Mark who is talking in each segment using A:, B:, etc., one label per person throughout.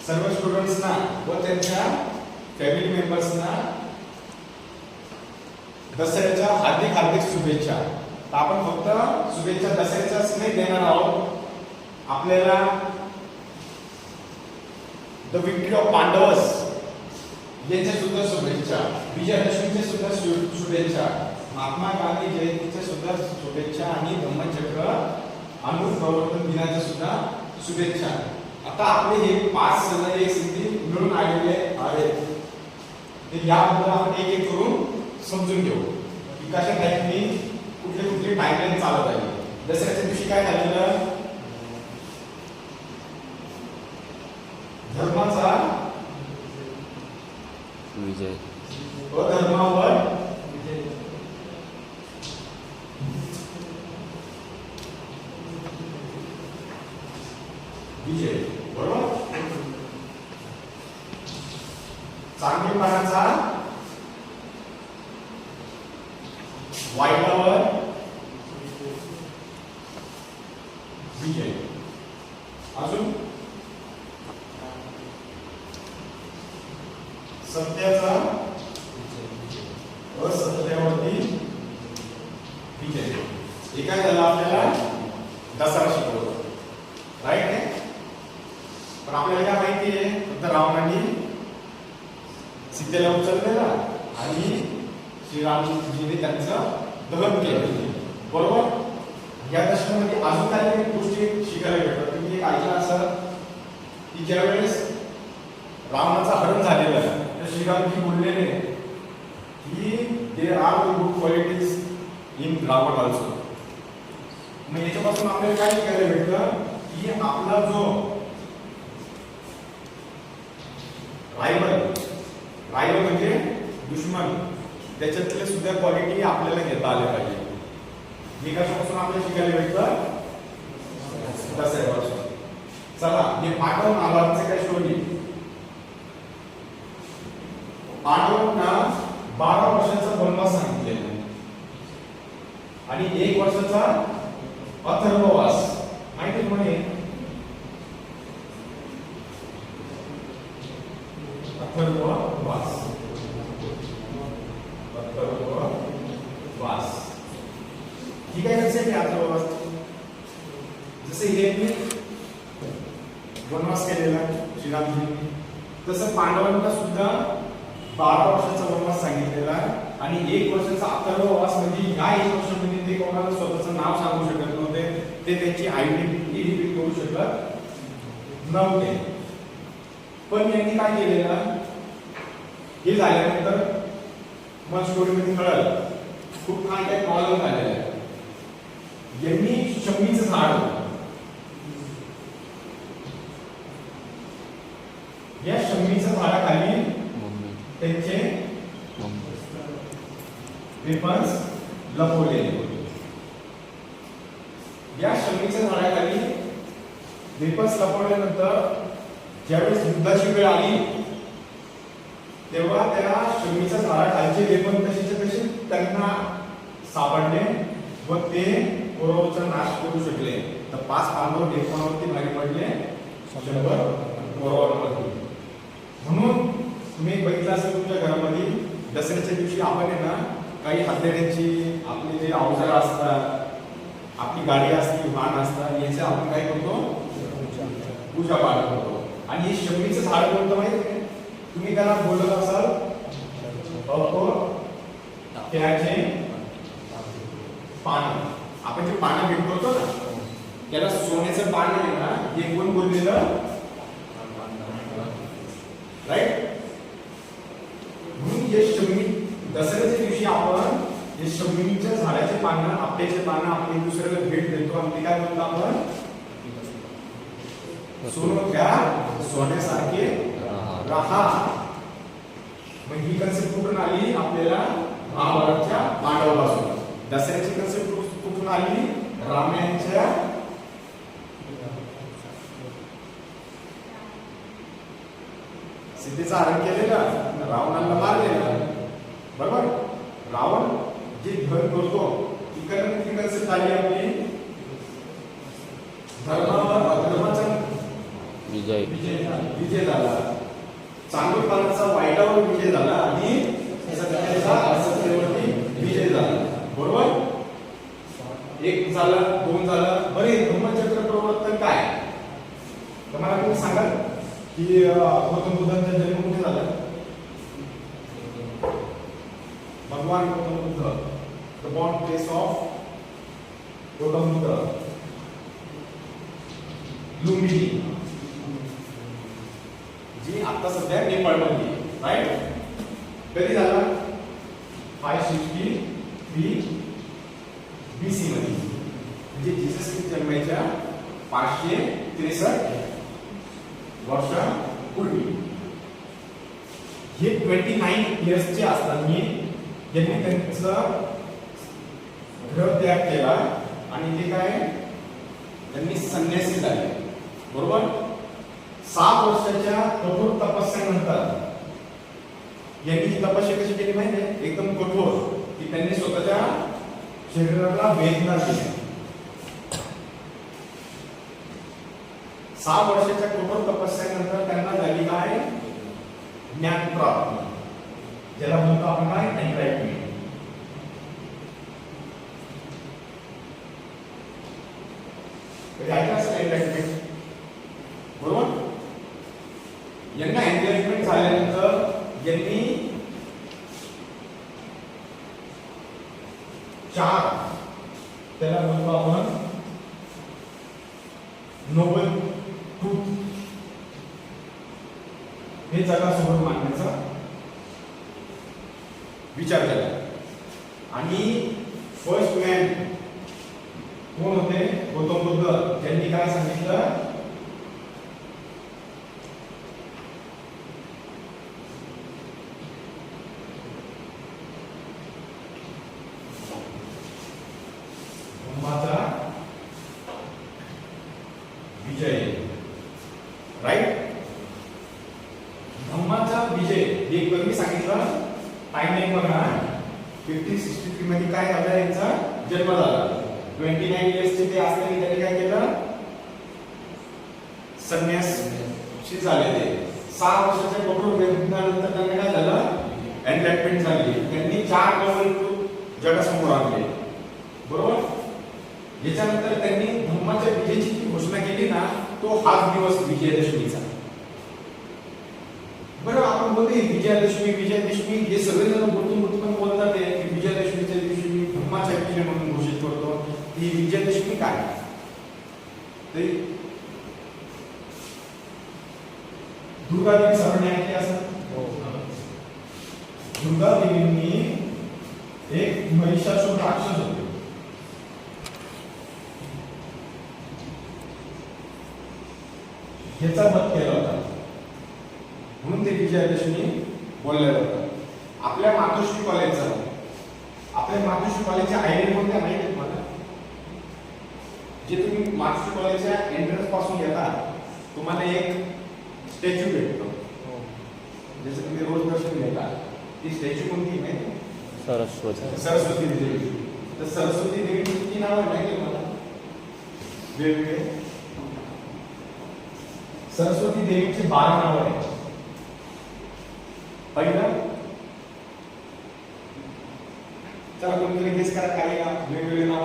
A: सर्व स्टुडंट्सना व त्यांच्या फॅमिली मेंबर्सना दसऱ्याच्या हार्दिक हार्दिक शुभेच्छा. आपण फक्त शुभेच्छा दसऱ्याच्याच नाही देणार आहोत, आपल्याला द विक्ट्री ऑफ पांडवस यांच्या सुद्धा शुभेच्छा, विजयादशमीच्या सुद्धा शुभेच्छा, महात्मा गांधी जयंतीच्या सुद्धा शुभेच्छा आणि धम्मचक्र अनुप्रवर्तन दिनाच्या सुद्धा शुभेच्छा. आता आपले हे 5 सण एक सिद्धी मिळून आलेले आहेत, ते याबद्दल आपण एक एक करून समजून घेऊ की कशा टाईपनी कुठले कुठले टाइमलाईन चालत आहे. दसऱ्याच्या दिवशी काय झालेलं, धर्माचा
B: विजय,
A: अधर्मावर विजय, बरोबर. चांगलेपणाचा वाईटावर विजय. अजून सत्याचा असत्यावरती विजय. हे काय झालं, आपल्याला दसरा शिकवतो, राईट आहे. पण आपल्याला काय माहिती आहे, फक्त रावणाने सीतेला उचललेला आणि श्रीरामजीने त्यांचं दहन केलं, बरोबर. या दशकामध्ये अजून काही गोष्टी शिकायला भेटतात. तुम्ही एक ऐकलं असं की ज्यावेळेस रावणाचं हरण झालेलं आहे, तर श्रीरामजी बोललेले की there are good qualities in Ravan also. मग याच्यापासून आपल्याला काय शिकायला भेटतं की आपला जो रायवल म्हणजे दुश्मन, त्याच्यातले सुद्धा क्वालिटी आपल्याला घेता आले पाहिजे. हे कशापासून आपल्याला शिकायला भेटतं, दसऱ्यापासून. चला, हे पांडव महाभारताचे काय स्टोरी. पांडवांना 12 वर्षाचा वनवास सांगितलेला आणि 1 वर्षाचा अथर्ववास. माहिती म्हणे अथर्ववास, अथर्ववास. ठीक आहे, कसे अथर्ववास. जसे हे वनवास केलेला श्रीरामजींनी, तसं पांडवांना सुद्धा 12 वर्षाचा वनवास सांगितलेला आणि 1 वर्षाचा अथर्ववास. म्हणजे या 1 वर्षामध्ये ते कोणाला स्वतःचं नाव सांगू शकत नव्हते, ते त्यांची आयडेंटिटी रिव्हील करू शकत नव्हते. पण यांनी काय केलेलं, हे झाल्यानंतर मग स्टोरीमध्ये कळलं, खूप काय काय प्रॉब्लेम झालेला आहे. यांनी शमीचं झाड, या शमीच्या झाडाखाली त्यांचे वेपन्स लपवलेले होते. या शमीच्या झाडाखाली वेपन्स लपवल्यानंतर ज्यावेळेस युद्धाची वेळ आली, तेव्हा त्या शमीच्या झाडाखालचे वेपन कशाचे कसे त्यांना सापडले व ते कौरवांचा नाश करू शकले. तर 5 पांडव वेपनावरती भारी पडले, 100 कौरवांवरती. म्हणून तुम्ही बघितलं असेल तुमच्या घरामध्ये दसऱ्याच्या दिवशी आपण आहे ना, काही हत्यारांची आपले जे अवजार असतात, आपली गाडी असते, वाहन असतात, याचे आपण काय करतो, पूजा पाठ करतो. आणि हे शमीचं झाड कोणतं माहिती आहे, तुम्ही त्याला बोलत असाल त्याचे पान. आपण जे पानं भेट करतो ना, त्याला सोन्याचं पान आहे ना, हे कोण बोललेलं, राईट. म्हणून हे शमी दसऱ्याच्या दिवशी आपण हे शमीच्या झाडाचे पानं, आपल्याचे पानं आपले दुसऱ्याला भेट देतो आणि ते काय म्हणतो आपण, सोनं घ्या सोन्यासारखे राहा. मग ही कन्सेप्ट कुठून आली, आपल्याला महाभारतच्या पांडवापासून. दसऱ्याची कन्सेप्ट कुठून आली, रामायणच्या सीतेचं हरण केलेलं, रावणाला मारलेलं, बरोबर. रावण जे धन करतो, ती कन्सेप्ट आली आपली धर्मावर, अधर्माचा विजय झाला. चांगुलपणाचा वाईटावर विजय झाला आणि सत्याचा असत्यावरती विजय झाला. बरोबर. एक झालं, दोन झालं. बरे धम्मचक्र प्रवर्तन काय? तर मला तुम्ही सांगा की गौतम बुद्धांचा जन्म कुठे झाला? भगवान Gautam Buddha, the born place of Gautam Buddha, Lumbini, जी आता सध्या नेपाळमध्ये, राईट. कधी झाला? 563 BC मध्ये, म्हणजे जीसस ख्रिस्त जन्माच्या 563 वर्षापूर्वी. हे 29 इयर्सचे असताना यांनी त्यांचा गृहत्याग केला आणि ते काय, त्यांनी संन्यासी झाले. बरोबर. 7 वर्षाच्या कठोर तपस्यानंतर यांनी ही तपस्या कशी केली माहिती आहे? एकदम कठोर, की त्यांनी स्वतःच्या शरीराला वेदना दिल्या. 6 वर्षाच्या कठोर तपस्यानंतर त्यांना झाली काय? ज्ञान प्राप्ती, ज्याला म्हणतो आपण काय? एनलाइटमेंट. ऐका असं एनलाइटमेंट. बरोबर. यांना एनलाइटमेंट झाल्यानंतर यांनी 4, त्याला म्हणतो आपण नोबल ट्रूथ, हे जगासमोर मांडण्याचा विचार केला. आणि फर्स्ट मॅन कोण होते? गौतम बुद्ध. त्यांनी काय सांगितलं? धम्माचा विजय. राईट. धम्माचा विजय हे कधी सांगितलं? टाइमलाईन बघा. 1563 मध्ये काय झालं? यांचा जन्म झाला. 29 इयर्सचे ते असताना त्यांनी काय केलं? संन्यासी झाले. ते 6 वर्षाच्या कठोर वेदनानंतर त्यांना काय झालं? एनलाइटमेंट झाली. त्यांनी 4 नोबल ट्रूथ जगासमोर आणले. बरोबर. याच्यानंतर त्यांनी धम्माच्या विजयाची जी घोषणा केली ना, तो हाच दिवस विजयादशमीचा. बरं, आपण बोलतो विजयादशमी विजयादशमी, हे सगळे जण बोलून पण बोलतात की विजयादशमीच्या दिवशी मी धम्माचा विजय म्हणून घोषित करतो. ही विजयादशमी काय? तरी दुर्गादेवी सगळ्यांनी ऐकली असं. दुर्गादेवींनी एक महिषासुर राक्षस होते, याचा वध केला होता, म्हणून ते विजयादशमी बोलल्या जातात. आपल्या मातोश्री कॉलेजच्या आयडी कोणत्या माहिती आहे तुम्हाला? जे तुम्ही मातोश्री कॉलेजच्या एंट्रन्स पासून येतात, तुम्हाला एक स्टॅच्यू भेटतो. जसं तुम्ही रोज दर्शन घेता, ती स्टॅच्यू कोणती माहिती? सरस्वती देवी. तर सरस्वती देवीची किती नाव आहे माहिती आहे मला? वेगवेगळे. सरस्वती देवीचे 12 नाव आहेत. पहिलं, चला तुम्ही गेस करा काय वेगवेगळे नाव.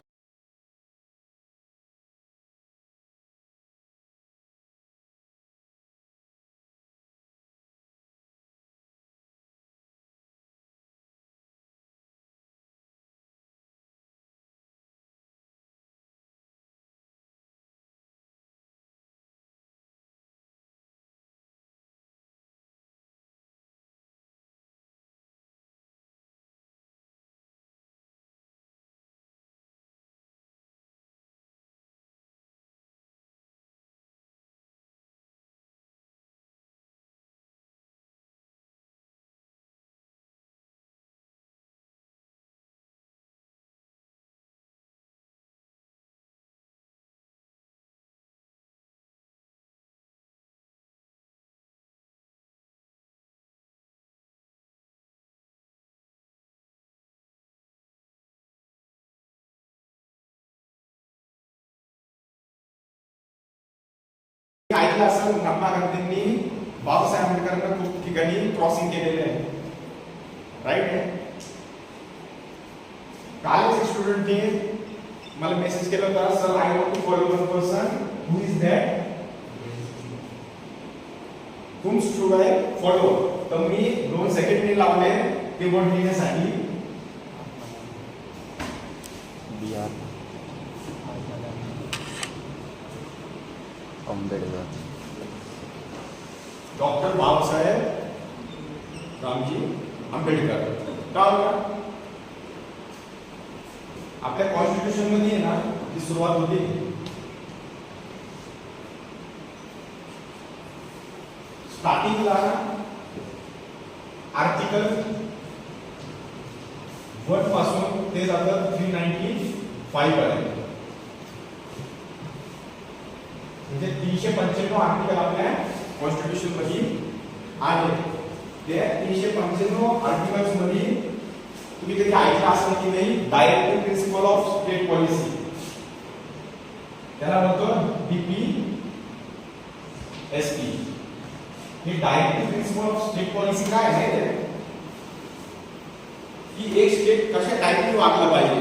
A: ऐकलं असेल महात्मा गांधींनी बाबासाहेब आंबेडकरांना खूप ठिकाणी क्रॉसिंग केलेले आहे, राईट. कालच एक स्टुडंटने मला मेसेज केला होता, sir I want to follow one person, who is that, whom should I follow. तर मी 2 सेकंड लावले ते वर्ड लिहिण्यासाठी.
B: आंबेडकर,
A: डॉक्टर बाबासाहेब रामजी आंबेडकर. का आपल्या कॉन्स्टिट्यूशन मध्ये आहे ना ती सुरुवात होती स्टार्टिंगला आर्टिकल 1 पासून ते जातं 395 पर्यंत, म्हणजे 395 आर्टिकल आपल्या कॉन्स्टिट्यूशन मध्ये आले. ते 395 आर्टिकल्स मध्ये तुम्ही कधी ऐकलं असेल की नाही, directive principle of state policy, त्याला म्हणतो DPSP. हे directive principle of state policy काय आहे की एक स्टेट कशा टाईपने वागलं पाहिजे.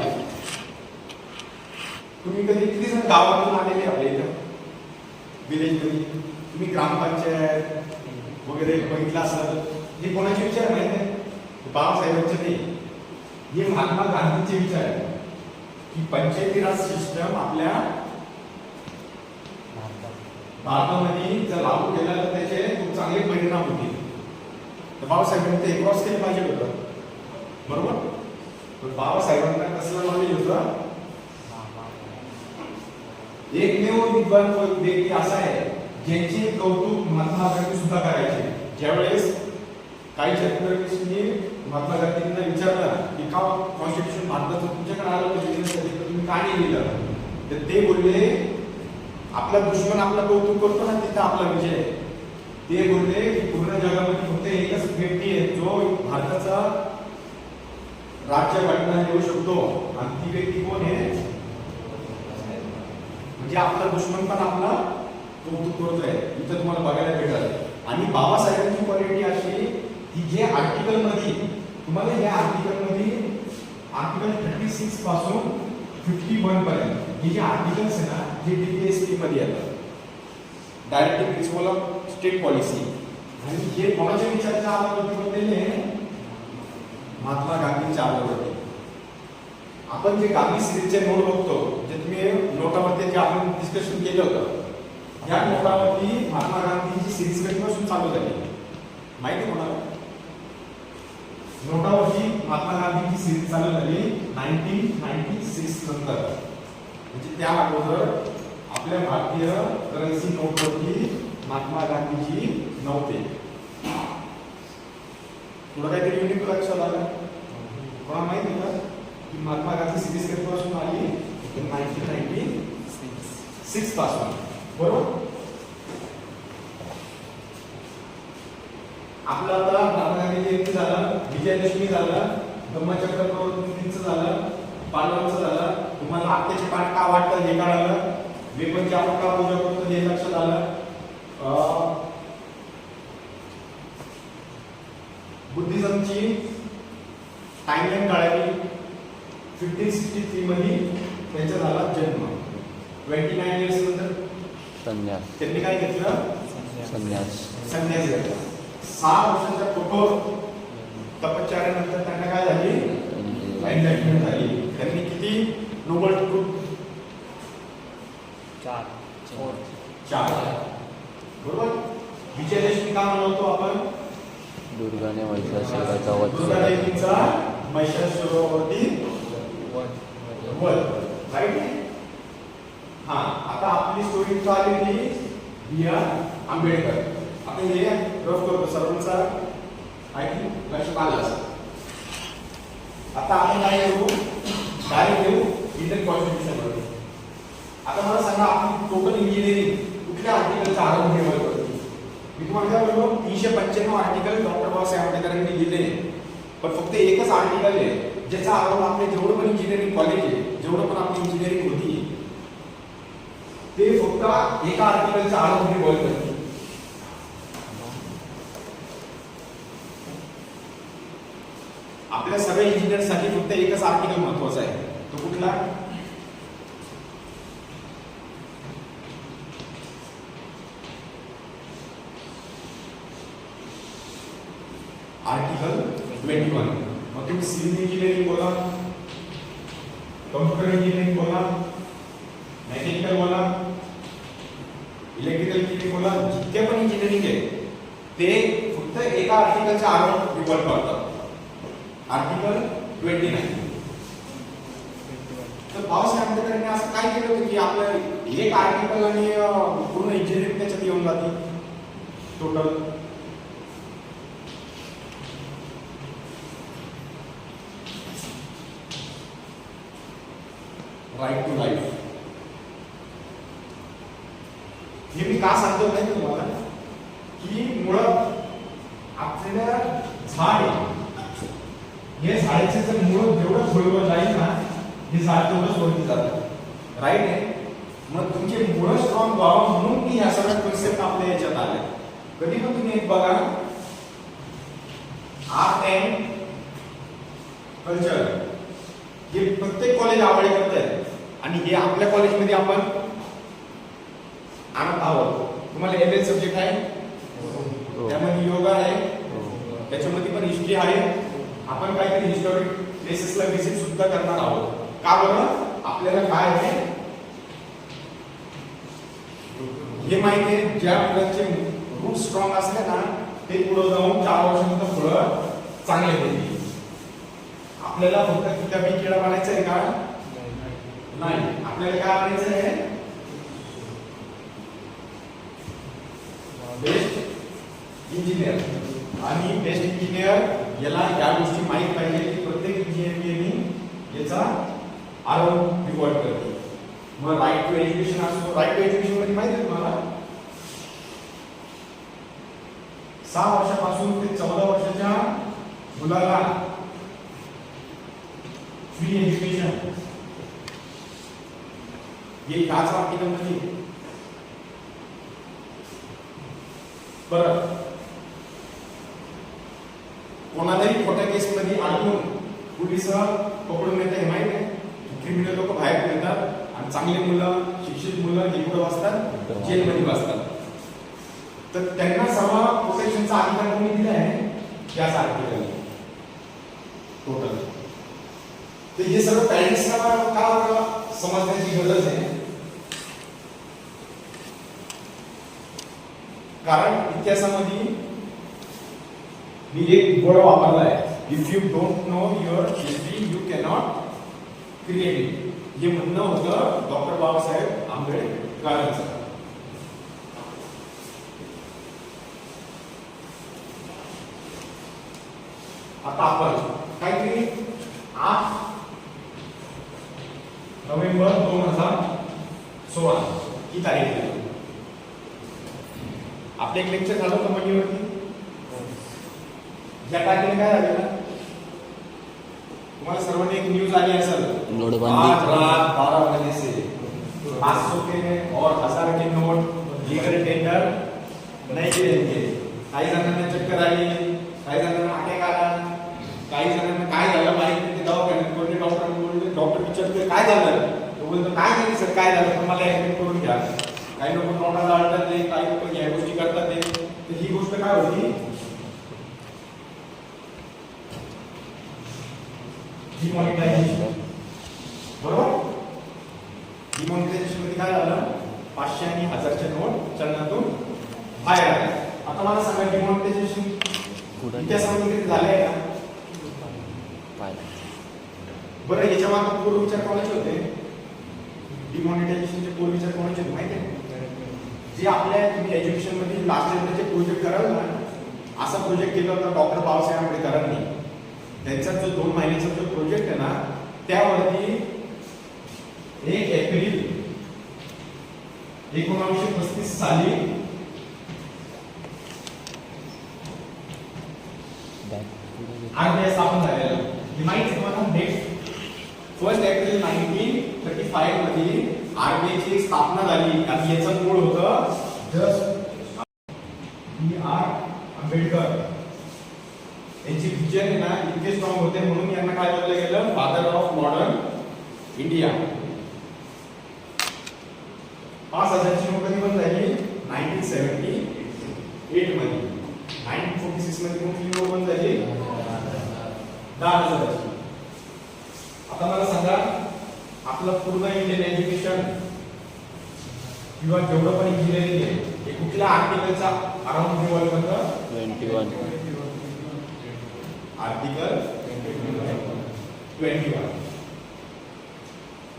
A: तुम्ही कधी किती जण गावातून आलेले आपल्या इथं विलेज मध्ये, तुम्ही ग्रामपंचायत वगैरे बघितलं असलं, हे कोणाचे विचार माहिती आहे? बाबासाहेबांचे नाही, हे महात्मा गांधींचे विचार आहे की पंचायती राज सिस्टम आपल्या भारतामध्ये जर लागू केला तर त्याचे खूप चांगले परिणाम होतील. तर बाबासाहेबांनी ते क्रॉस केलं पाहिजे होतं, बरोबर. पण बाबासाहेबांना कसलं नॉलेज होतं, एकमेव विद्वान व्यक्ती असा आहे ज्यांचे कौतुक महात्मा गांधी सुद्धा करायचे. ज्यावेळेस काही शेतकऱ्यांनी महात्मा गांधींना विचारलं की का कॉन्स्टिट्यूशन भारताचं तुमच्याकडे आलं तर तुम्ही का नाही लिहिलं, तर ते बोलले आपला दुश्मन आपला कौतुक करतो ना तिथं आपला विजय आहे. ते बोलले की पूर्ण जगामध्ये फक्त एकच व्यक्ती आहे जो भारताचा राज्य घटना देऊ शकतो, आणि ती व्यक्ती कोण आहे, म्हणजे आपला दुश्मन पण आपला कौतुक करतोय. इथं तुम्हाला बघायला भेटल. आणि बाबासाहेबांची क्वालिटी अशी की जे आर्टिकल मध्ये तुम्हाला या आर्टिकल मध्ये आर्टिकल 36 पासून 51 पर्यंत हे जे आर्टिकल्स आहे ना, जे DPSP मध्ये येतात, directive principle of state policy, आणि हे कोणाच्या विचाराच्या आधारावरती बनलेले, महात्मा गांधींच्या आधारावरती. आपण जे गांधी सिरीजचे नोट बघतो, जे तुम्ही नोटावरती जे आपण डिस्कशन केलं होतं, या नोटावरती महात्मा गांधींची सिरीज कधीपासून चालू झाली माहिती कोणाला? नोटावरती महात्मा गांधींची सिरीज चालू झाली 1996 नंतर. म्हणजे त्या अगोदर आपल्या भारतीय करन्सी नोटवरती महात्मा गांधीजी नव्हते. थोडं काहीतरी युनिक लक्षात आलं कोणा माहिती होतं की महात्मा गांधी सिरीज कधीपासून आली, 1996 पासून, बरोबर. आपलं आता महात्मा गांधी जयंती झालं, विजयादशमी झालं, धम्मचक्र प्रवर्तनाचं झालं, पांडवांचं झालं. तुम्हाला आत्याचे पाठ का वाटतं हे कळालं, वेपनची आपण का पूजा करतो हे लक्षात आलं. बुद्धिझमची टाइमलाईन कळाली. 1563 मध्ये त्यांचा झाला जन्म. 29 इयर्स नंतर
B: संन्यास,
A: त्यांनी काय घेतलं, संन्यास घेतला. 6 वर्षाच्या कठोर तपश्चर्यानंतर त्यांना काय झाली, एनलाइटमेंट झाली. त्यांनी किती नोबल ट्रूथ, 4 बरोबर. विजयादशमी का मनवतो आपण,
B: दुर्गाने महिषासुराचा वध
A: दुर्गा देवीचा महिषासुरावरती वध, राईट. हा, आता आपली स्टोरी चालली B.R. आंबेडकर. आपण हे रफ करतो, सर्वांचा आय थिंक लक्षात आलं असेल. आता आपण काय करू, डायरेक्ट येऊ इंडियन कॉन्स्टिट्यूशन मध्ये. आता मला सांगा, आपली टोटल इंजिनिअरिंग कुठल्या आर्टिकलचा आरंभ ठेवायला होती? मी तुम्हाला काय बोललो, 395 आर्टिकल डॉक्टर बाबासाहेब आंबेडकरांनी दिले, पण फक्त एकच आर्टिकल आहे ज्याचा आरंभ आपले जेवढं पण इंजिनिअरिंग कॉलेज आहे, जेवढं पण आपली इंजिनिअरिंग होती, ते फक्त फक्त एका आर्टिकलच्या आत रिव्हॉल्व करते. आपल्या सगळ्या इंजिनियरसाठी फक्त एकच आर्टिकल महत्वाचा आहे. तो कुठला? आर्टिकल 21. मग तुम्ही सिव्हिल इंजिनिअरिंग बोला, कम्प्युटर इंजिनिअरिंग बोला, मेकॅनिकल बोला, इलेक्ट्रिकल इंजिनिअरिंग बोला, जितके पण इंजिनिअरिंग आहे ते फक्त एका आर्टिकलच्या आत रिव्हॉल्व करतात. आर्टिकल 29. तर बाबासाहेब आंबेडकरांनी असं काय केलं होतं की आपलं एक आर्टिकल आणि पूर्ण इंजिनिअरिंग त्याच्यात येऊन जाते टोटल. Right to life. हे मी का सांगतो नाही तुम्हाला की मुळात आपल्याला झाड हे झाडाचे जर मुळ जेवढं खोलवर जाईल ना हे झाड तेवढंच वरती जातं. राईट आहे. मग तुमचे मुळ स्ट्रॉंग व्हावं म्हणून मी ह्या सगळ्या कन्सेप्ट आपल्या याच्यात आल्या. कधी पण तुम्ही एक बघा आर्ट अँड कल्चर हे प्रत्येक कॉलेज आवड करत आहे आणि हे आपल्या कॉलेजमध्ये आपण आणत आहोत. तुम्हाला एमएल सब्जेक्ट आहे, त्यामध्ये योगा आहे, त्याच्यामध्ये पण हिस्ट्री आहे. आपण काहीतरी हिस्टॉरिक प्लेसेसला व्हिजिट सुद्धा करणार आहोत. का बरं? आपल्याला काय आहे हे माहिती आहे. ज्या मुलांचे रूट स्ट्रॉंग असले ना ते पुढे जाऊन 4 वर्षानंतर फळं चांगले देतील. आपल्याला फक्त किताबी किडा बनायचं आहे का? नाही. आपल्याला काय बनायचं आहे? Best engineer. आणि बेस्ट इंजिनियर याला या गोष्टी माहित पाहिजे की प्रत्येक इंजिनिअरिंग याचा आरोप रिवॉर्ड करते. मग राईट टू एज्युकेशन असतो. राईट टू एज्युकेशन मध्ये माहिती आहे तुम्हाला 6 वर्षापासून ते 14 वर्षाच्या मुलाला फ्री एज्युकेशन हे याच आर्टिकल मध्ये. परत कोणालाही खोट्या केस मध्ये अडकून पोलिस पकडून नेते हे माहिती आहे. क्रिमिनल लोक बाहेर येतात आणि चांगले मुलं शिक्षित मुलं हे कुठं वाचतात? जेलमध्ये वाचतात. तर त्यांना सर्व प्रोटेक्शनचा अधिकार कोणी दिला आहे? याच आर्टिकल टोटल. तर हे सर्व पॅरेंट्सला का समजण्याची गरज आहे? कारण इतिहासामध्ये मी एक वर्ड वापरला आहे, if you don't know your history you cannot create it. हे म्हणणं होतं डॉक्टर बाबासाहेब आंबेडकरांचं. आता आपण काहीतरी 8 नोव्हेंबर 2016 ही तारीख आहे. आपलं एक लेक्चर झालं होतं मनीवरती. या तारखेला काय झालं? तुम्हाला सर्वांनी एक न्यूज आली असेल, आज रात 12 बजे से 500 के और 1000 के नोट लीगल टेंडर नहीं देंगे. काही जणांना चक्कर आली, काही जणांना अटॅक आला, काही जणांना काय झालं माहिती नाही. ते दवाखान्यात कोणी डॉक्टर बोलले, डॉक्टर विचारते काय झालं, तो बोलतो काय नाही सर काय झालं पण मला ऍडमिट करून घ्या. काही लोक तोंडाला अडतात ते, काही लोक या गोष्टी करतात ते. तर ही गोष्ट काय होती? डिमॉनिटायझेशन. बरोबर? डिमॉनिटायझेशन मध्ये काय झालं? 500 आणि 1000च्या नोट चलनातून बाहेर आल्या. आता मला सांगा डिमॉनिटायझेशन इतिहासामध्ये कधी झालंय का? बरं, याच्या मागे पूर्वविचार कोणाचे होते? डिमॉनिटायझेशनचे पूर्वविचार कोणाचे होते माहिती आहे? जे आपल्या तुम्ही एज्युकेशन मध्ये लास्ट इयरचे प्रोजेक्ट कराल ना, असा प्रोजेक्ट केला होता डॉक्टर बाबासाहेब आंबेडकरांनी. त्यांचा जो 2 महिन्याचा जो प्रोजेक्ट आहे ना, त्यावरती 1 एप्रिल 1935 साली RBI स्थापन झालेलं. ही माहिती तुम्हाला डेट 1 एप्रिल 1935 मध्ये आरबीआयची स्थापना झाली आणि याचं मूळ होतं जस्ट B.R. आंबेडकर. यांची विजन आहे ना इतके स्ट्रॉंग होते म्हणून यांना काय बोललं गेलं, फादर ऑफ मॉडर्न इंडिया. 5,000ची नोट कधी बंद झाली, 1978 मध्ये. 1946 मध्ये कोणती नोट बंद झाली, 10,000ची. आता मला सांगा, आपलं पूर्ण इंडियन एज्युकेशन किंवा जेवढं पण इंजिनिअरिंग आहे हे कुठल्या आर्टिकलचा अराउंड रिव्हॉल्व करतं,
B: 21.
A: आर्टिकल 21.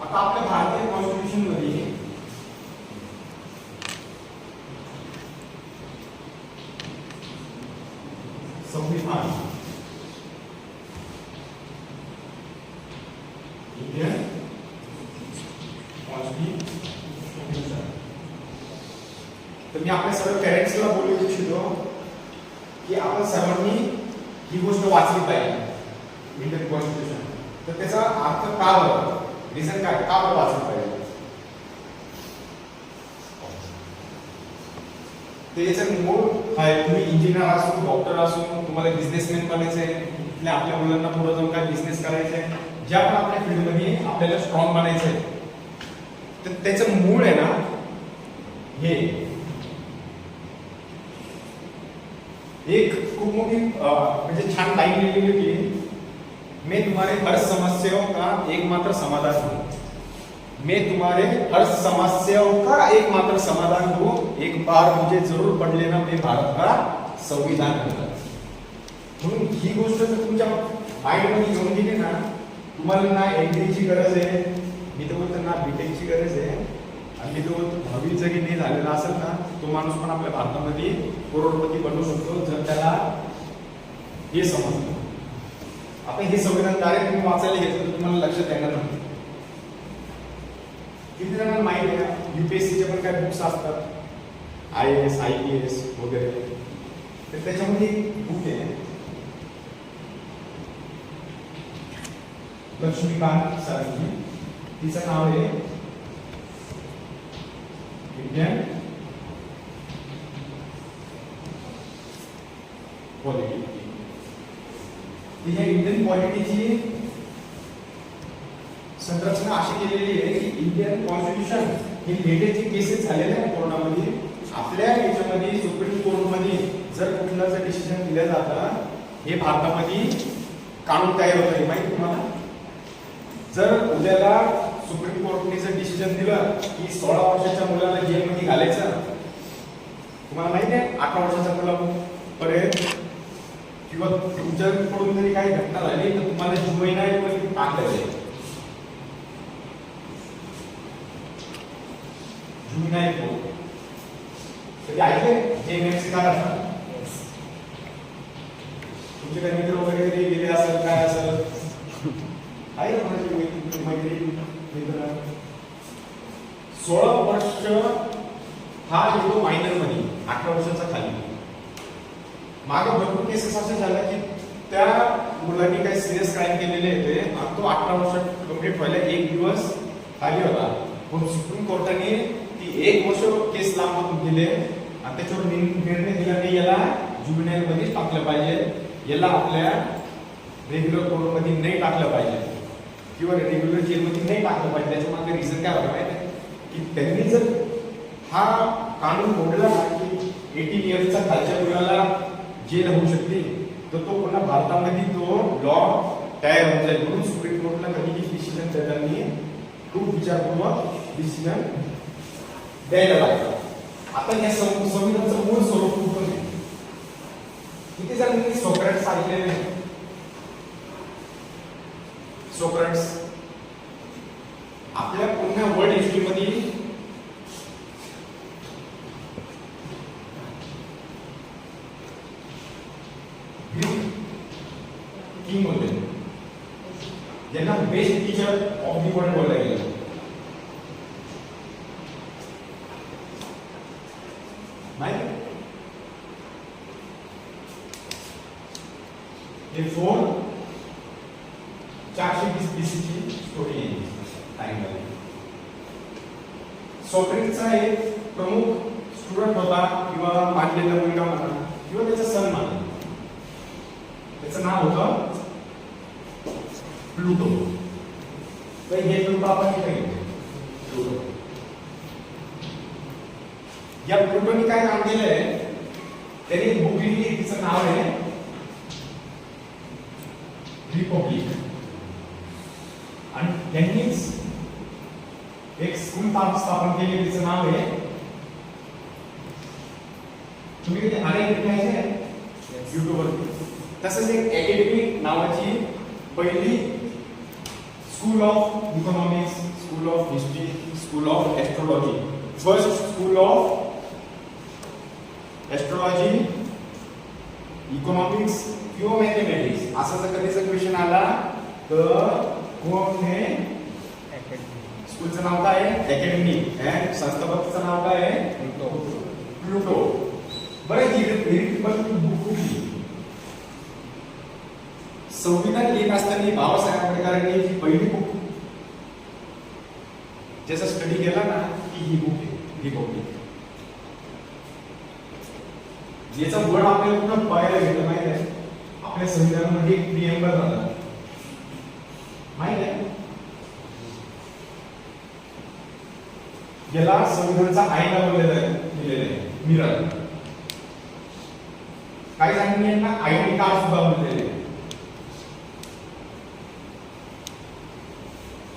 A: आता आपल्या भारतीय कॉन्स्टिट्यूशन मध्ये संविधान, इंडियन कॉन्स्टिट्यूशन. तर मी आपल्या सर्व पॅरेंट्सला बोलू इच्छितो की आपण सर्वांनी ही गोष्ट वाचली पाहिजे, इंडियन कॉन्स्टिट्यूशन. तर त्याचा अर्थ का बरं, रिझन काय, का बरं वाचलं पाहिजे. ते याचं मूळ आहे, तुम्ही इंजिनियर असो, डॉक्टर असो, तुम्हाला बिझनेसमॅन बनायचं आहे, आपल्या मुलांना पुढे जाऊन काय बिझनेस करायचा आहे, ज्या पण आपल्या फील्डमध्ये आपल्याला स्ट्रॉंग बनायचं आहे, तर त्याचं मूळ आहे ना हे एक खूप मोठी म्हणजे छान लाईन लिहिलेली होती, मैं तुम्हारे हर समस्याओं का एकमात्र समाधान हूं, मैं तुम्हारे हर समस्याओं का एकमात्र समाधान हूं, एक बार मुझे जरूर पढ़ लेना मैं भारत का संविधान. म्हणून ही गोष्ट जर तुमच्या माइंड मध्ये घेऊन गेली ना, तुम्हाला ना एमबीएची गरज आहे, मी तर बोलतो ना बीटेकची गरज आहे, आणि मी तो बोलतो 10वी जरी नाही झालेला असेल ना, तो माणूस पण आपल्या भारतामध्ये करोडपती बनू शकतो जर त्याला हे समजलं. आपण हे संविधान डायरेक्ट तुम्ही वाचायला घेतलं तर तुम्हाला लक्षात येणार नाही. किती जणांना माहिती आहे युपीएससीचे पण काही बुक्स असतात, IAS IPS वगैरे, तर त्याच्यामध्ये एक बुक आहे लक्ष्मीकांत सरांची, तिचं नाव आहे इंडियन पॉलिटी. या इंडियन पॉलिटीची संरचना अशी केलेली आहे की इंडियन कॉन्स्टिट्यूशन हे लेटेस्ट जे केसेस झालेले आहेत कोर्टामध्ये, आपल्या याच्यामध्ये सुप्रीम कोर्टमध्ये जर कुठलं जर डिसिजन दिलं जातं, हे भारतामध्ये कानून तयार होतं. हे माहिती तुम्हाला, जर उद्याला सुप्रीम कोर्टने जर डिसिजन दिलं की 16 वर्षाच्या मुलाला जेलमध्ये घालायचं, तुम्हाला माहिती आहे 18 वर्षाच्या मुलापर्यंत किंवा तुमच्याकडून जरी काही घटना झाली तर तुम्हाला जुवेनाईल मध्ये टाकलं जाईल. जुवेनाईल कोर्ट कधी ऐकले, जेएमएमसी काय असतात, तुमचे काही मित्र वगैरे कधी गेले असेल, काय असेल आहे ना माझी मैत्री मित्र. 16 वर्ष हा येतो मायनर मध्ये, 18 वर्षाचा खाली. मागे भरपूर केसेस असे झाले की त्या मुलांनी काही सिरियस क्राईम केलेले होते आणि तो 18 वर्ष कंप्लीट व्हायला 1 दिवस खाली होता, पण सुप्रीम कोर्टाने ती 1 वर्ष केस लांब दिले आणि त्याच्यावर निर्णय दिला की याला जुवेनाईल मध्ये टाकलं पाहिजे, याला आपल्या रेग्युलर कोर्टमध्ये नाही टाकलं पाहिजे किंवा रेग्युलर जेलमध्ये नाही टाकलं पाहिजे. त्याच्या मागे रिझन काय होतं माहिती आहे की त्यांनी जर हा कानून मोडला की 18 इयर्सचा खालच्या मुलाला जेल होऊ शकते, तर तो पुन्हा भारतामध्ये तो लॉ तयार होऊन जाईल. म्हणून सुप्रीम कोर्टला कधीही डिसिजन देताना खूप विचारपूर्वक डिसिजन द्यायला लागतं. आता या संविधानाचं मूळ स्वरूप कुठून आहे, किती जणांनी सोक्रेट्स ऐकलेले नाही. सोक्रेट्स आपल्या पूर्ण वर्ल्ड हिस्ट्रीमध्ये किंग होते, ज्यांना best teacher of the world बोलला गेलं. नाही हे 420 BC ची स्टोरी आहे टाइममध्ये. सोक्रेटिसचा एक प्रमुख स्टुडंट होता किंवा मानलेला मुलगा म्हणा किंवा त्याचा सन म्हणा, त्याचं नाव होतं प्लुटो. तर हे प्लुटो आपण इथे घेतो. प्लुटो, या प्लुटोनी काय काम केलंय, त्याने एक बुक लिहिली, तिचं नाव आहे रिपब्लिक. आणि त्यांनीच एक स्कूल स्थापन केली, तिचं नाव आहे, तुम्ही कधी अनेक पाहिजे युट्यूबवर. तसंच एक अकॅडमी नावाची पहिली school of economics, school of history, school of astrology, first school of astrology, economics किंवा मॅथमॅटिक्स असा जर कधीचा क्वेश्चन आला तर कोण हे स्कूलचं नाव काय आहे, अकॅडमी, आणि संस्थापकाचं नाव काय आहे, प्लुटो. बरं, ही बुक कुठली? संविधान लिहित असताना बाबासाहेब आंबेडकरांनी ही पहिली बुक ज्याचा स्टडी केला ना, की ही बुक आहे रिपब्लिक. याचा वर्ड आपल्याला पुन्हा पाहायला भेटलं माहिती आहे, आपल्या संविधानामध्ये एक प्रिएम्बल राहतं माहिती आहे. याला संविधानाचा आईना बोललेलं आहे, मिरर. काही जणांनी यांना आयडी कार्ड सुद्धा बोललेले आहे.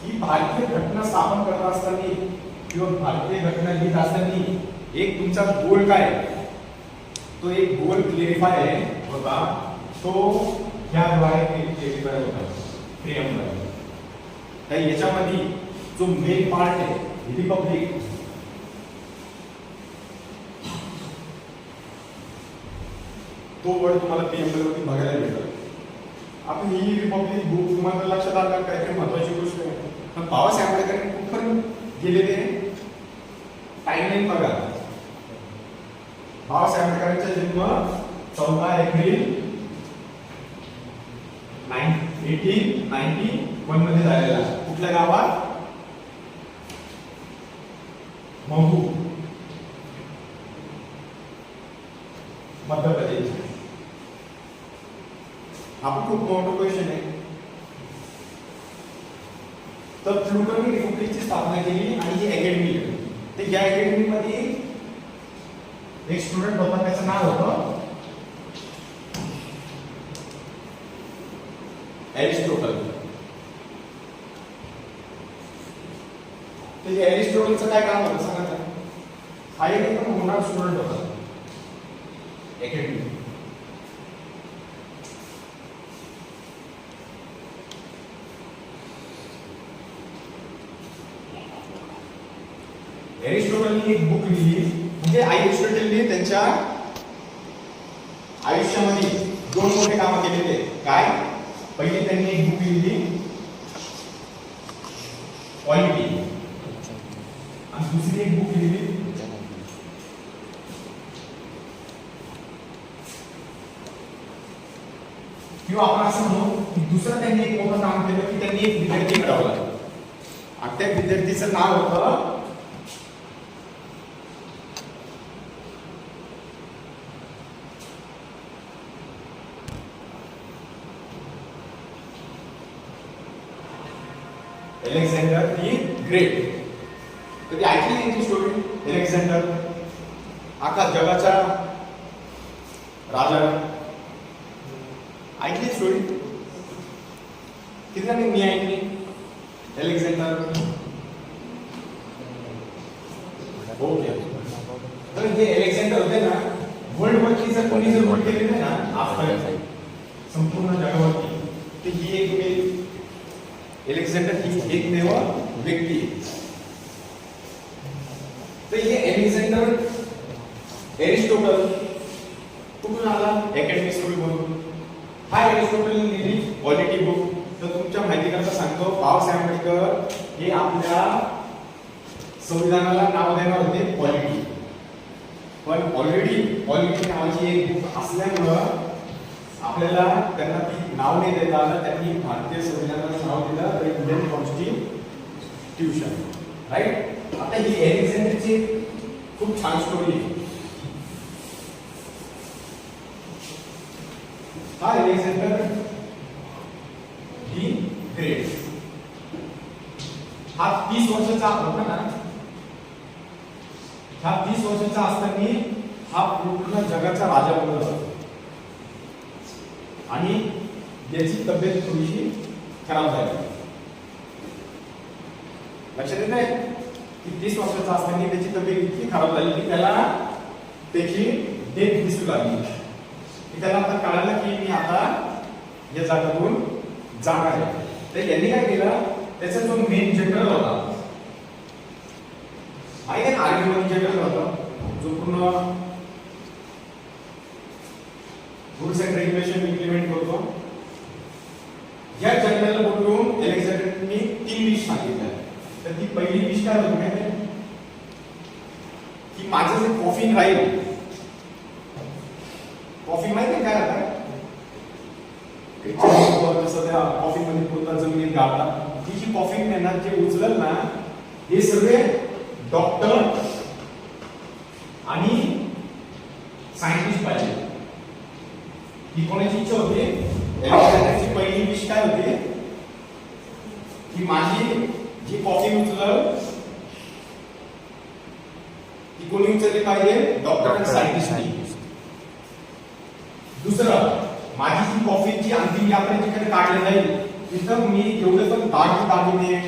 A: ही भारतीय घटना स्थापन करत असताना किंवा भारतीय घटना लिहित असताना एक तुमचा गोल काय, तो एक गोल क्लिअरिफाय होता, तो ह्याद्वारे क्लिअरिफाय होता प्रिएम्बल. तर याच्यामध्ये जो मेन पार्ट आहे रिपब्लिक, तो वर्ड तुम्हाला प्रिएम्बल वरती बघायला मिळतो. आपण ही रिपब्लिक बुक तुम्हाला लक्षात आलं काहीतरी महत्वाची गोष्ट आहे. पण बाबासाहेब आंबेडकर कुठपर्यंत गेलेले टाइमलाईन बघा. बाबासाहेब आंबेडकरांचा जन्म 14 एप्रिल 1891 मध्ये झालेला. कुठल्या गावात? महू, मध्य प्रदेश. हा खूप मोठा क्वेश्चन आहे. तर प्लुटोनी रिपब्लिकची स्थापना केली आणि ही अकॅडमी आहे. तर या अकॅडमी मध्ये एक स्टुडंट होता, त्याचं नाव होतं एरिस्टोटल. तर एरिस्टोटलचं काय काम होतं सांगा. हा एक एकदम मोठा स्टुडंट होता अकॅडमी. एरिस्टोटलने एक बुक लिहिली, म्हणजे एरिस्टोटलने त्यांच्या आयुष्यामध्ये दोन मोठे काम केलेले. काय? पहिली त्यांनी एक बुक लिहिली पॉलिटी, आणि दुसरी एक बुक लिहिली किंवा आपण असं म्हणू की दुसरं त्यांनी एक मोठं काम केलं की त्यांनी एक विद्यार्थी घडवला. आणि त्या विद्यार्थीचं नाव होतं अलेक्झांडर दी ग्रेट. कधी ऐकली नाही ती स्टोरी? अलेक्झांडर आखा जगाचा राजा, ऐकली स्टोरी? किती जणांनी मी ऐकली? अलेक्झांडर. ओके. तर हे अलेक्झांडर होते ना, वर्ल्ड वरची जर कोणी जर वर्ल्ड केलेलं ना आफ्टर संपूर्ण जगावरती, तर ही एक अलेक्झांडर ही एकमेव व्यक्ती. तर हे अलेक्झांडर एरिस्टोटल कुठून आला? अकॅडमी स्कूल मधून. हा एरिस्टोटल लिहिली पॉलिटी बुक. तर तुमच्या माहितीकरता सांगतो, बाबासाहेब आंबेडकर हे आपल्या संविधानाला नाव देणार होते पॉलिटी, पण ऑलरेडी पॉलिटी नावाची एक बुक असल्यामुळं आपल्याला त्यांना ती नाव नाही देता आलं. त्यांनी भारतीय संविधानाला नाव दिलं इंडियन कॉन्स्टिट्यूशन, राईट. आता ही एलेक्झांडरची खूप छान स्टोरी आहे. हा अलेक्झांडर दी ग्रेट हा 30 वर्षाचा होता ना. हा 30 वर्षाचा असताना हा पूर्ण जगाचा राजा बनला जातो आणि याची तब्येत थोडीशी खराब झाली. लक्षात येत आहे की 30 वर्षाचा असताना त्याची तब्येत इतकी खराब झाली की त्याला त्याची डेथ दिसू लागली. त्याला आता कळालं की मी आता या जगातून जाणार आहे. तर यांनी काय केलं, त्याचा जो मेन जनरल होता माहिती आहे, आर्मी मध्ये जनरल होता जो पूर्ण रूल्स अँड रेग्युलेशन इम्प्लिमेंट करतो. या जनरलला बोलवून अलेक्झांडरने 3 विश सांगितल्या. तर ती पहिली विश काय होती माहिती आहे की माझं जे कॉफिन राहील, कॉफी माहिती आहे काय राहतं, जसं त्या कॉफी मध्ये पूर्ण जमिनीत गाळतात, ती जी कॉफी नेणार जे उचलल ना, हे सगळे डॉक्टर आणि सायंटिस्ट पाहिजे. ही कोणाची इच्छा होती, अलेक्झांडरची पहिली विश काय होती की माझी जी कॉफी उचलल ती कोणी उचलली पाहिजे, डॉक्टर आणि सायंटिस्टनी. दुसरं, माझी जी कॉफीची अंतिम यात्रा जिकडे काढली जाईल तिथं मी एवढे पण दागिने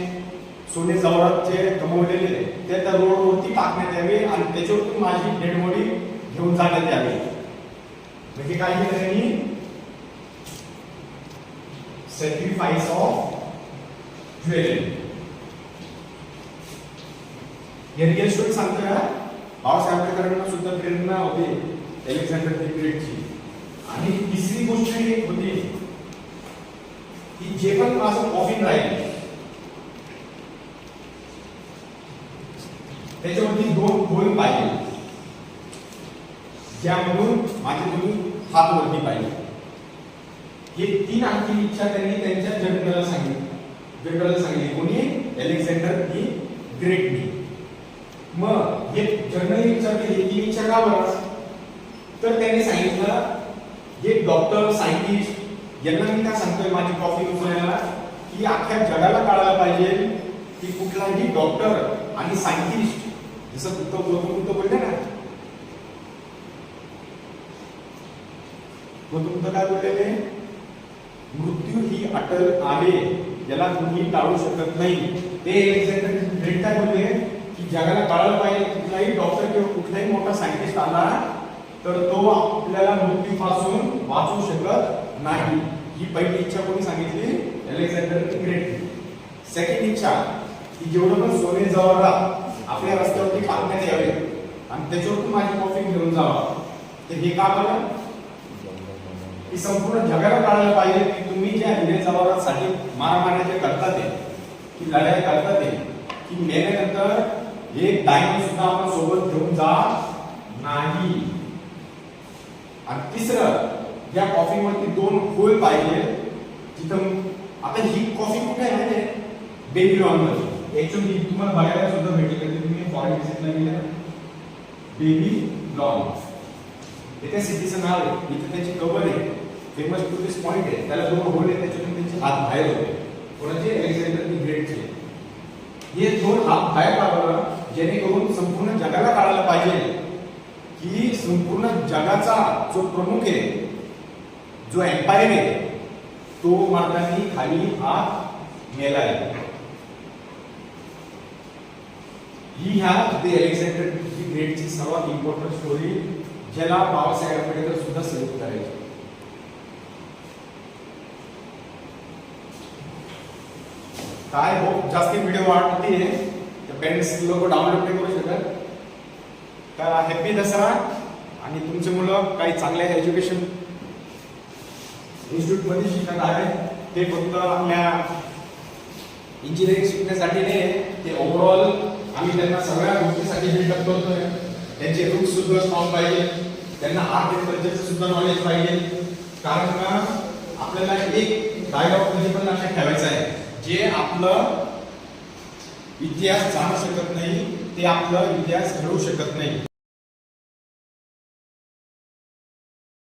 A: सोने जवळचे गमवलेले ते त्या रोडवरती टाकण्यात यावे आणि त्याच्यावरती माझी डेड बॉडी घेऊन जाण्यात यावी. म्हणजे काय केलं त्यांनी, सॅक्रिफाइस ऑफ ज्वेलरी. हे रिअल स्टोरी सांगतोय का, बाबासाहेब आंबेडकरांना सुद्धा प्रेरणा होती अलेक्झांडर द ग्रेटची. आणि तिसरी गोष्ट एक होती की जे पण माझं कॉफिन राहील त्याच्यावरती 2 होल पाहिजे ज्यामधून माझे 2 हात वरती पाहिजे. हे 3 आणखी इच्छा त्यांनी त्यांच्या जनरलला सांगितली. कोणी, अलेक्झांडर दी ग्रेटनी. मग हे जनरल इच्छा केली, 3 इच्छा का बरं, तर त्यांनी सांगितलं हे डॉक्टर सायंटिस्ट यांना मी काय सांगतोय माझी कॉफी उचलायला की अख्ख्या जगाला कळायला पाहिजे की कुठलाही डॉक्टर आणि सायंटिस्ट, जसं बुद्ध बोलले ना, बुद्ध काय बोललेले, मृत्यू ही अटल आहे, याला कोणी टाळू शकत नाही. ते अलेक्झांडर ग्रेट काय बोलले की जगाला कळायला पाहिजे कुठलाही डॉक्टर किंवा कुठलाही मोठा सायंटिस्ट आला तर तो आपल्याला मृत्यूपासून वाचवू शकत नाही. ही पहिली इच्छा कोणी सांगितली, अलेक्झांडर द ग्रेट. सेकंड इच्छा की जेवढं पण सोने जवाहरात आपल्या रस्त्यावरती टाकण्यात यावे आणि त्याच्यावरून माझी कॉफी घेऊन जावा. तर हे का बरं, की संपूर्ण जगाला कळायला पाहिजे की तुम्ही ज्या हिरे जवाहरासाठी मारामारी जे करतात ते, की लढाई करतात ते, की मेल्यानंतर एक डायमंड सुद्धा आपण सोबत घेऊन जा नाही. आणि तिसरं, या कॉफी वरती 2 होल पाहिजे तिथं. आता ही कॉफी कुठे आहे माहिती आहे, बेबीलॉन मध्ये. ऍक्च्युअली तुम्हाला बघायला सुद्धा भेटेल कधी तुम्ही फॉरेन व्हिजिटला गेले ना, बेबीलॉन इथे सिटीचं नाव आहे, इथे त्याची कबर आहे, फेमस टुरिस्ट पॉइंट आहे, त्याला 2 होल आहे, त्याच्यातून त्यांचे हात बाहेर होते. कोणाचे, अलेक्झांडर द ग्रेटचे. हे 2 हात बाहेर काढवलं जेणेकरून संपूर्ण जगाला कळायला पाहिजे की संपूर्ण जगाचा जो प्रमुख आहे, जो एम्पायर आहे, तो मारताना खाली हात मेला आहे. ही ह्या अलेक्झांडर द ग्रेटची सर्वात इम्पॉर्टंट स्टोरी, ज्याला बाबासाहेब आंबेडकर सुद्धा सल्यूट करायचे. काय हो, जास्ती व्हिडिओ वाढते तर पेरेंट्स लोक डाउनलोड नाही करू शकत. तर हॅपी दसरा. आणि तुमचे मुलं काही चांगल्या एज्युकेशन इन्स्टिट्यूट मध्ये शिकत आहेत, ते फक्त आपल्या इंजिनिअरिंग शिकण्यासाठी नाही, ते ओव्हरऑल आम्ही त्यांना सगळ्या गोष्टीसाठी बिल्डअप करतोय. त्यांचे रूट्स सुद्धा स्ट्रॉंग पाहिजे, त्यांना आर्ट एंड कल्चरचं सुद्धा नॉलेज पाहिजे. कारण का आपल्याला एक डायलॉग मध्ये पण लक्षात ठेवायचं आहे, जे आपलं इतिहास जाणू शकत नाही ते आपलं इतिहास घडवू शकत नाही.